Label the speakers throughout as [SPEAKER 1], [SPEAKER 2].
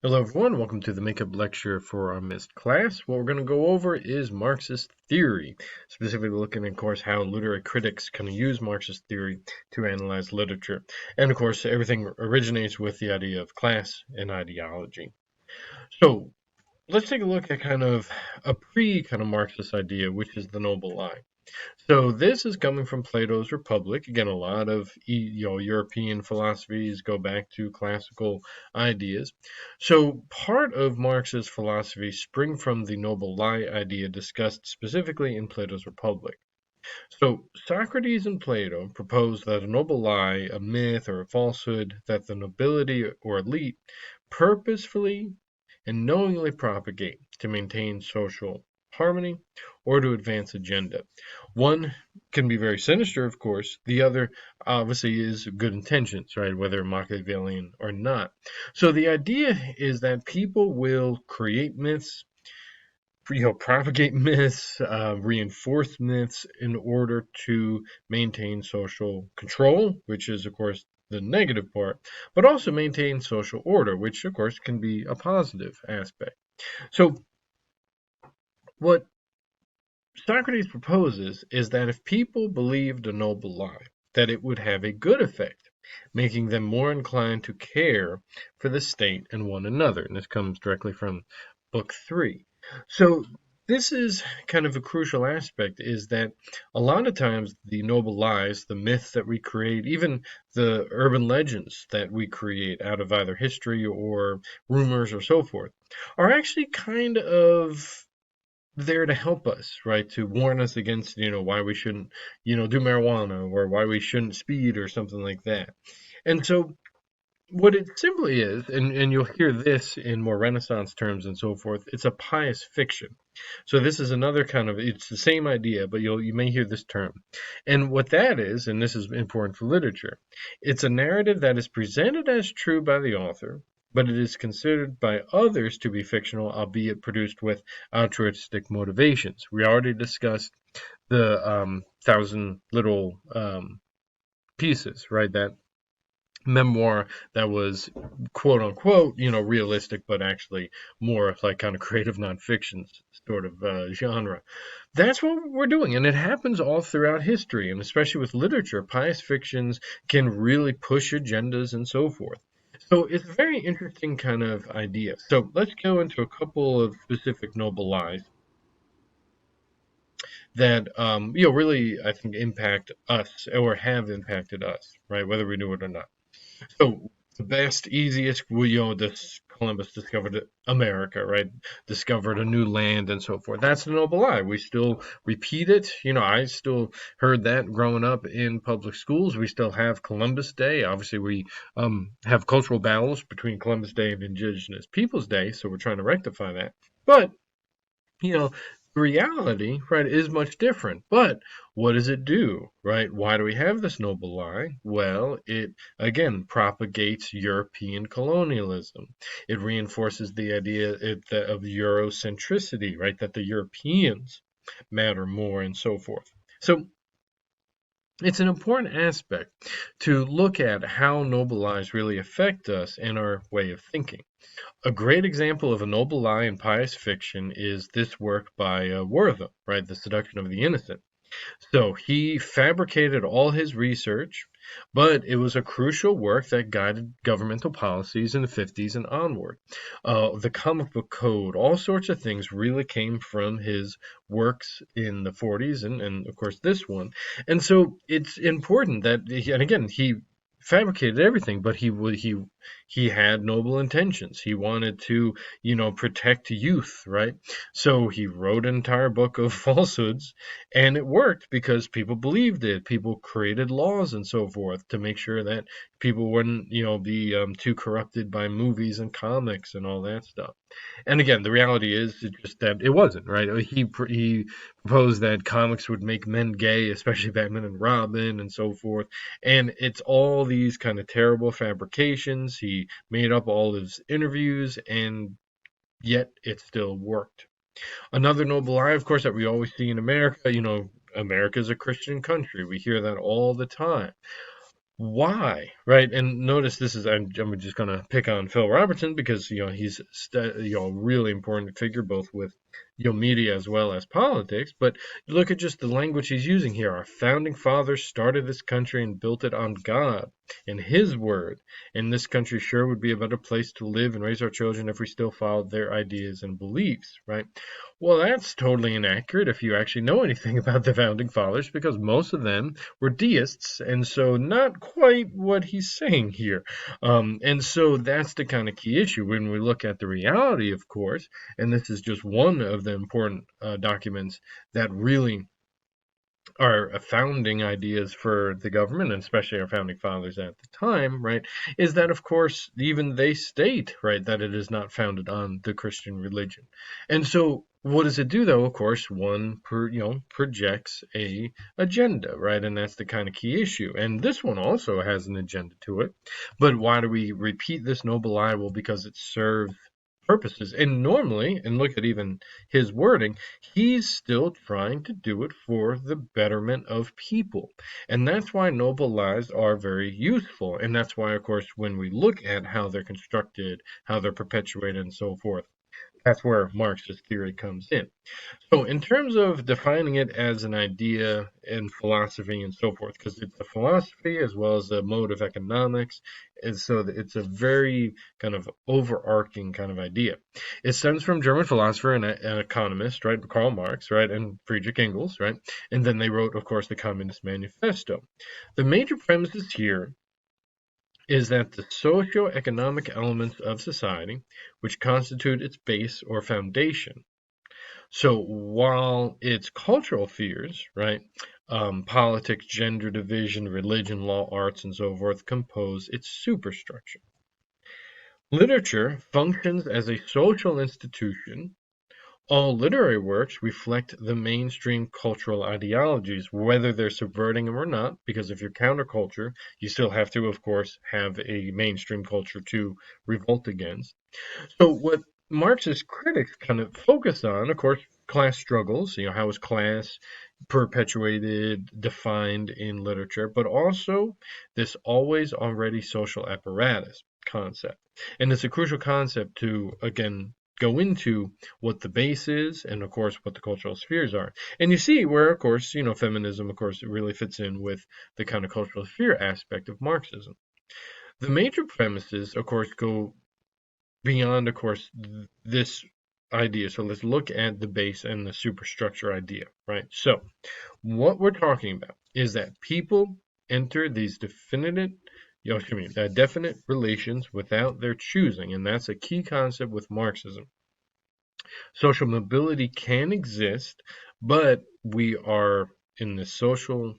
[SPEAKER 1] Hello everyone, welcome to the makeup lecture for our missed class. What we're going to go over is Marxist theory, specifically looking, of course, how literary critics kind of use Marxist theory to analyze literature. And of course, everything originates with the idea of class and ideology. So let's take a look at kind of a pre-kind of Marxist idea, which is the noble lie. So this is coming from Plato's Republic. Again, a lot of European philosophies go back to classical ideas. So part of Marx's philosophy spring from the noble lie idea discussed specifically in Plato's Republic. So Socrates and Plato proposed that a noble lie, a myth, or a falsehood that the nobility or elite purposefully and knowingly propagate to maintain social harmony or to advance agenda. One can be very sinister, of course. The other obviously is good intentions, right? Whether Machiavellian or not. So the idea is that people will create myths, propagate myths, reinforce myths in order to maintain social control, which is, of course, the negative part, but also maintain social order, which, of course, can be a positive aspect. So, what Socrates proposes is that if people believed a noble lie, that it would have a good effect, making them more inclined to care for the state and one another. And this comes directly from Book 3. So this is kind of a crucial aspect, is that a lot of times the noble lies, the myths that we create, even the urban legends that we create out of either history or rumors or so forth, are actually kind of there to help us, right? To warn us against, why we shouldn't, do marijuana or why we shouldn't speed or something like that. And so what it simply is, and you'll hear this in more Renaissance terms and so forth, it's a pious fiction. So this is another kind of, it's the same idea, but you may hear this term. And what that is, and this is important for literature, it's a narrative that is presented as true by the author, but it is considered by others to be fictional, albeit produced with altruistic motivations. We already discussed the Thousand Little Pieces, right? That memoir that was quote unquote, realistic, but actually more like kind of creative nonfiction sort of genre. That's what we're doing, and it happens all throughout history, and especially with literature. Pious fictions can really push agendas and so forth. So it's a very interesting kind of idea. So let's go into a couple of specific noble lies that really I think impact us or have impacted us, right? Whether we knew it or not. So the best, easiest, this Columbus discovered America, right? Discovered a new land and so forth. That's the noble lie. We still repeat it. I still heard that growing up in public schools. We still have Columbus Day. Obviously, we have cultural battles between Columbus Day and Indigenous Peoples Day, so we're trying to rectify that. But you know, reality, right, is much different. But what does it do, right? Why do we have this noble lie? Well, it again propagates European colonialism. It reinforces the idea of Eurocentricity, right? That the Europeans matter more and so forth. So it's an important aspect to look at how noble lies really affect us and our way of thinking. A great example of a noble lie in pious fiction is this work by Werther, right? The Seduction of the Innocent. So he fabricated all his research, but it was a crucial work that guided governmental policies in the 50s and onward. The comic book code, all sorts of things really came from his works in the 40s and of course this one. And so it's important that, and again, he fabricated everything, but he had noble intentions. He wanted to, protect youth, right? So he wrote an entire book of falsehoods, and it worked because people believed it. People created laws and so forth to make sure that people wouldn't, be too corrupted by movies and comics and all that stuff. And again, the reality is just that it wasn't, right? He proposed that comics would make men gay, especially Batman and Robin and so forth. And it's all these kind of terrible fabrications. He made up all his interviews, and yet it still worked. Another noble lie, of course, that we always see in America, America is a Christian country. We hear that all the time. Why, right? And notice this is, I'm just going to pick on Phil Robertson because he's a really important figure both with media as well as politics. But look at just the language he's using here. Our founding fathers started this country and built it on God and His word, and this country sure would be a better place to live and raise our children if we still followed their ideas and beliefs, right? Well, that's totally inaccurate if you actually know anything about the founding fathers, because most of them were deists, and so not quite what he's saying here. And so that's the kind of key issue when we look at the reality, of course, and this is just one of the important documents that really our founding ideas for the government, and especially our founding fathers at the time, right, is that, of course, even they state, right, that it is not founded on the Christian religion. And so what does it do, though? Of course, one projects a agenda, right, and that's the kind of key issue. And this one also has an agenda to it. But why do we repeat this noble lie? Well, because it serves purposes. And normally, and look at even his wording, he's still trying to do it for the betterment of people. And that's why noble lies are very useful. And that's why, of course, when we look at how they're constructed, how they're perpetuated, and so forth, that's where Marxist theory comes in. So in terms of defining it as an idea in philosophy and so forth, because it's a philosophy as well as a mode of economics, and so it's a very kind of overarching kind of idea. It stems from German philosopher and an economist, right, Karl Marx, right, and Friedrich Engels, right, and then they wrote, of course, the Communist Manifesto. The major premises here is that the socio-economic elements of society, which constitute its base or foundation. So while its cultural fears, right, politics, gender division, religion, law, arts, and so forth, compose its superstructure. Literature functions as a social institution. All literary works reflect the mainstream cultural ideologies, whether they're subverting them or not, because if you're counterculture, you still have to, of course, have a mainstream culture to revolt against. So what Marxist critics kind of focus on, of course, class struggles, how is class perpetuated, defined in literature, but also this always already social apparatus concept. And it's a crucial concept to, again, go into what the base is and, of course, what the cultural spheres are. And you see where, of course, feminism, of course, it really fits in with the kind of cultural sphere aspect of Marxism. The major premises, of course, go beyond, of course, this idea. So let's look at the base and the superstructure idea, right? So what we're talking about is that people enter these definite relations without their choosing, and that's a key concept with Marxism. Social mobility can exist, but we are in the social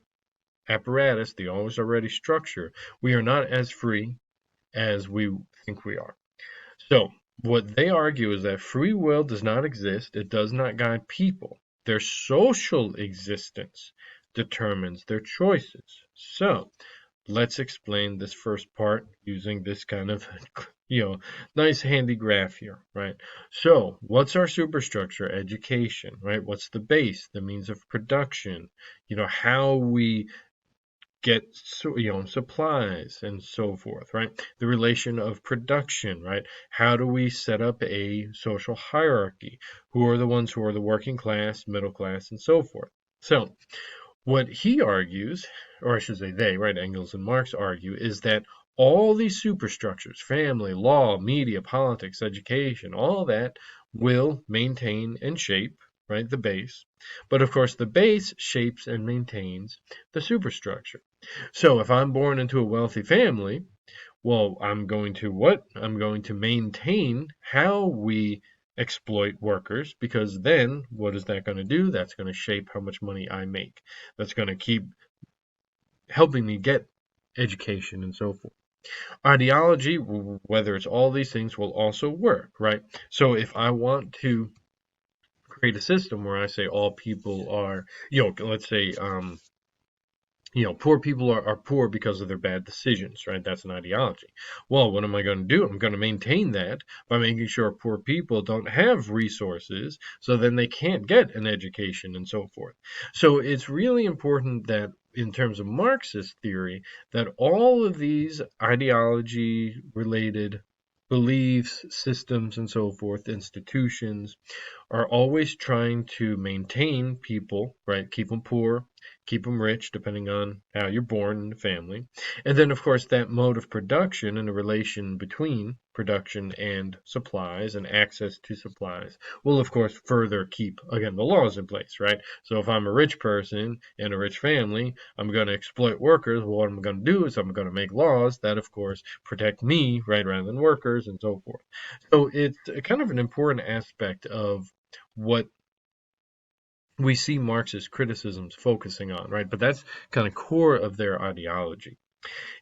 [SPEAKER 1] apparatus, the always already structure. We are not as free as we think we are. So, what they argue is that free will does not exist, it does not guide people. Their social existence determines their choices. So, let's explain this first part using this kind of, nice handy graph here, right? So, what's our superstructure? Education, right? What's the base? The means of production, how we get supplies and so forth, right? The relation of production, right? How do we set up a social hierarchy? Who are the ones who are the working class, middle class, and so forth? So what he argues, or I should say they, right, Engels and Marx argue, is that all these superstructures, family, law, media, politics, education, all that will maintain and shape, right, the base. But of course, the base shapes and maintains the superstructure. So if I'm born into a wealthy family, well, I'm going to what? I'm going to maintain how we exploit workers, because then what is that going to do? That's going to shape how much money I make. That's going to keep helping me get education and so forth. Ideology, whether it's all these things, will also work, right? So if I want to create a system where I say all people are, let's say, poor people are poor because of their bad decisions, right? That's an ideology. Well, what am I going to do? I'm going to maintain that by making sure poor people don't have resources, so then they can't get an education and so forth. So it's really important that in terms of Marxist theory, that all of these ideology-related beliefs, systems, and so forth, institutions, are always trying to maintain people, right? Keep them poor, keep them rich, depending on how you're born in the family. And then, of course, that mode of production and the relation between production and supplies and access to supplies will, of course, further keep, again, the laws in place, right? So if I'm a rich person in a rich family, I'm going to exploit workers. Well, what I'm going to do is I'm going to make laws that, of course, protect me, right, rather than workers and so forth. So it's kind of an important aspect of what we see Marxist criticisms focusing on, right? But that's kind of core of their ideology.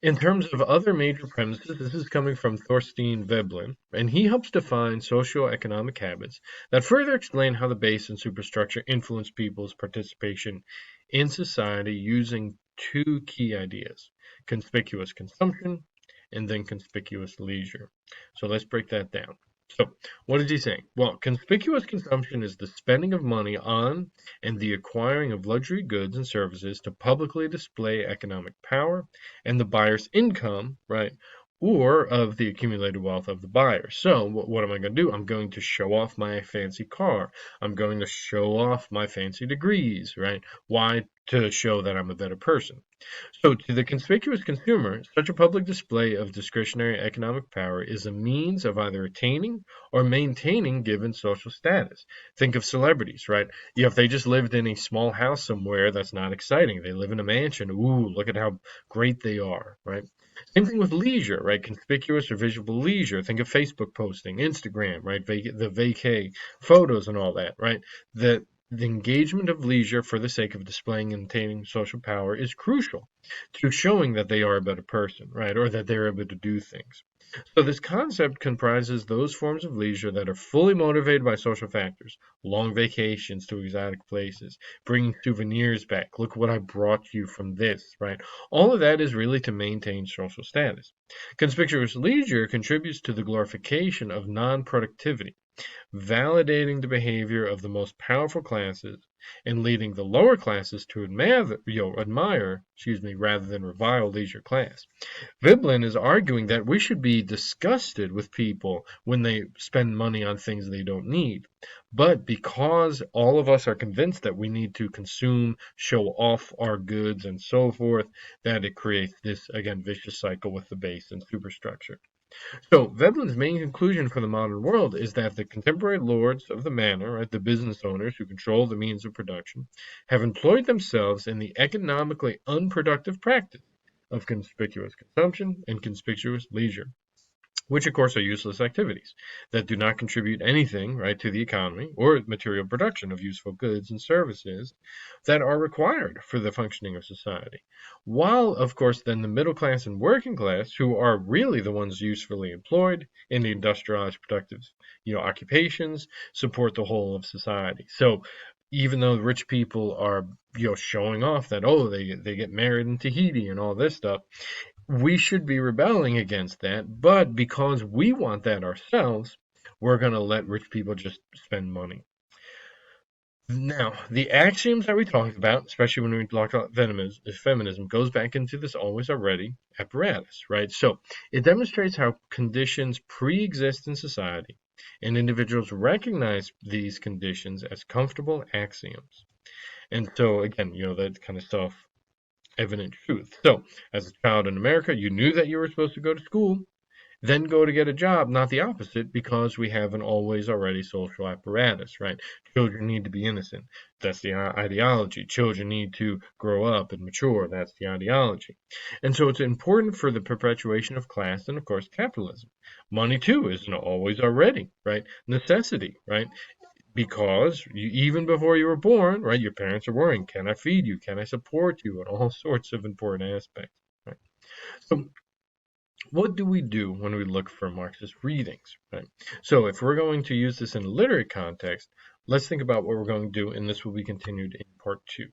[SPEAKER 1] In terms of other major premises, this is coming from Thorstein Veblen, and he helps define socioeconomic habits that further explain how the base and superstructure influence people's participation in society using two key ideas: conspicuous consumption and then conspicuous leisure. So let's break that down. So, what is he saying? Well, conspicuous consumption is the spending of money on and the acquiring of luxury goods and services to publicly display economic power and the buyer's income, right? Or of the accumulated wealth of the buyer. So, what am I going to do? I'm going to show off my fancy car. I'm going to show off my fancy degrees, right? Why? To show that I'm a better person. So, to the conspicuous consumer, such a public display of discretionary economic power is a means of either attaining or maintaining given social status. Think of celebrities, right? If they just lived in a small house somewhere, that's not exciting. They live in a mansion. Ooh, look at how great they are, right? Same thing with leisure, right? Conspicuous or visible leisure. Think of Facebook posting, Instagram, right? The vacay photos and all that, right? The engagement of leisure for the sake of displaying and attaining social power is crucial to showing that they are a better person, right? Or that they're able to do things. So this concept comprises those forms of leisure that are fully motivated by social factors, long vacations to exotic places, bringing souvenirs back. Look what I brought you from this, right? All of that is really to maintain social status. Conspicuous leisure contributes to the glorification of non-productivity, validating the behavior of the most powerful classes and leading the lower classes to admire, rather than revile leisure class. Veblen is arguing that we should be disgusted with people when they spend money on things they don't need. But because all of us are convinced that we need to consume, show off our goods, and so forth, that it creates this, again, vicious cycle with the base and superstructure. So Veblen's main conclusion for the modern world is that the contemporary lords of the manor, right, the business owners who control the means of production, have employed themselves in the economically unproductive practice of conspicuous consumption and conspicuous leisure, which of course are useless activities that do not contribute anything, right, to the economy or material production of useful goods and services that are required for the functioning of society. While, of course, then the middle class and working class, who are really the ones usefully employed in the industrialized productive, occupations, support the whole of society. So even though rich people are, showing off that, they get married in Tahiti and all this stuff, we should be rebelling against that, but because we want that ourselves, we're going to let rich people just spend money. Now, the axioms that we talked about, especially when we talk about feminism, goes back into this always already apparatus, right? So it demonstrates how conditions pre-exist in society, and individuals recognize these conditions as comfortable axioms. And so, again, that kind of stuff, evident truth. So, as a child in America, you knew that you were supposed to go to school, then go to get a job, not the opposite, because we have an always already social apparatus, right? Children need to be innocent. That's the ideology. Children need to grow up and mature. That's the ideology. And so it's important for the perpetuation of class and, of course, capitalism. Money, too, is an always already, right? Necessity, right? Because even before you were born, right, your parents are worrying, can I feed you? Can I support you? And all sorts of important aspects, right? So what do we do when we look for Marxist readings, right? So if we're going to use this in a literary context, let's think about what we're going to do, and this will be continued in part 2.